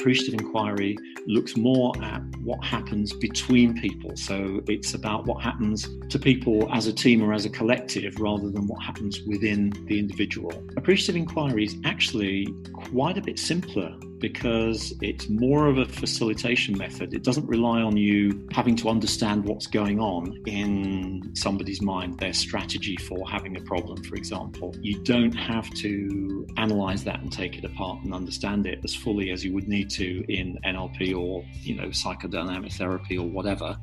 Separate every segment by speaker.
Speaker 1: appreciative inquiry looks more at what happens between people. So it's about what happens to people as a team or as a collective rather than what happens within the individual. Appreciative inquiry is actually quite a bit simpler because it's more of a facilitation method. It doesn't rely on you having to understand what's going on in somebody's mind, their strategy for having a problem, for example. You don't have to analyze that and take it apart and understand it as fully as you would need to in NLP or, psychodynamic therapy or whatever.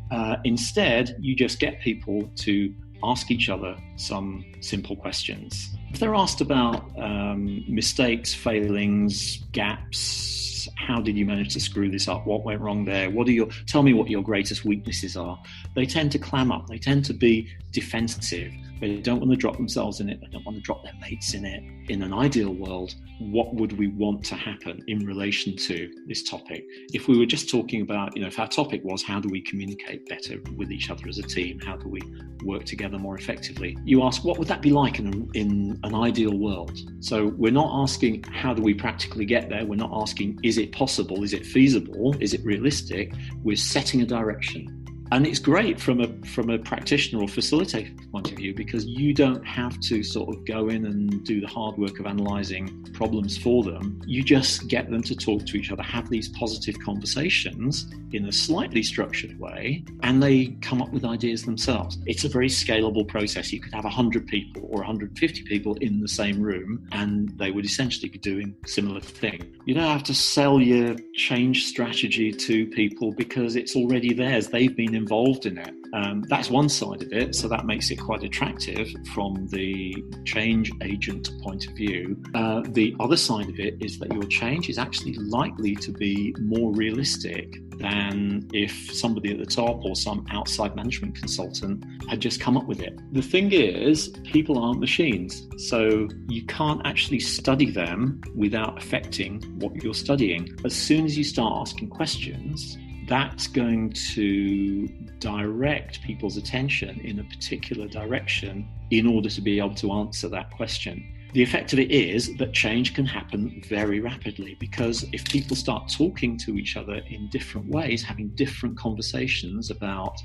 Speaker 1: Instead, you just get people to ask each other some simple questions. If they're asked about mistakes, failings, gaps, how did you manage to screw this up? What went wrong there? Tell me what your greatest weaknesses are. They tend to clam up. They tend to be defensive. They don't want to drop themselves in it. They don't want to drop their mates in it. In an ideal world, what would we want to happen in relation to this topic? If we were just talking about, if our topic was how do we communicate better with each other as a team? How do we work together more effectively? You ask, what would that be like in an ideal world? So we're not asking, how do we practically get there? We're not asking, is it possible? Is it feasible? Is it realistic? We're setting a direction. And it's great from a practitioner or facilitator point of view because you don't have to sort of go in and do the hard work of analysing problems for them. You just get them to talk to each other, have these positive conversations in a slightly structured way, and they come up with ideas themselves. It's a very scalable process. You could have 100 people or 150 people in the same room, and they would essentially be doing similar things. You don't have to sell your change strategy to people because it's already theirs. They've been involved in it. That's one side of it, so that makes it quite attractive from the change agent point of view. The other side of it is that your change is actually likely to be more realistic than if somebody at the top or some outside management consultant had just come up with it. The thing is, people aren't machines, so you can't actually study them without affecting what you're studying. As soon as you start asking questions, that's going to direct people's attention in a particular direction in order to be able to answer that question. The effect of it is that change can happen very rapidly because if people start talking to each other in different ways, having different conversations about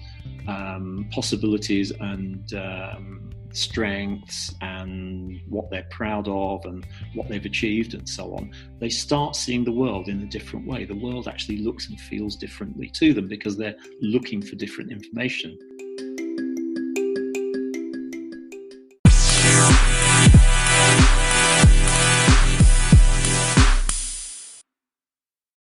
Speaker 1: possibilities and strengths and what they're proud of and what they've achieved and so on, they start seeing the world in a different way. The world actually looks and feels differently to them because they're looking for different information.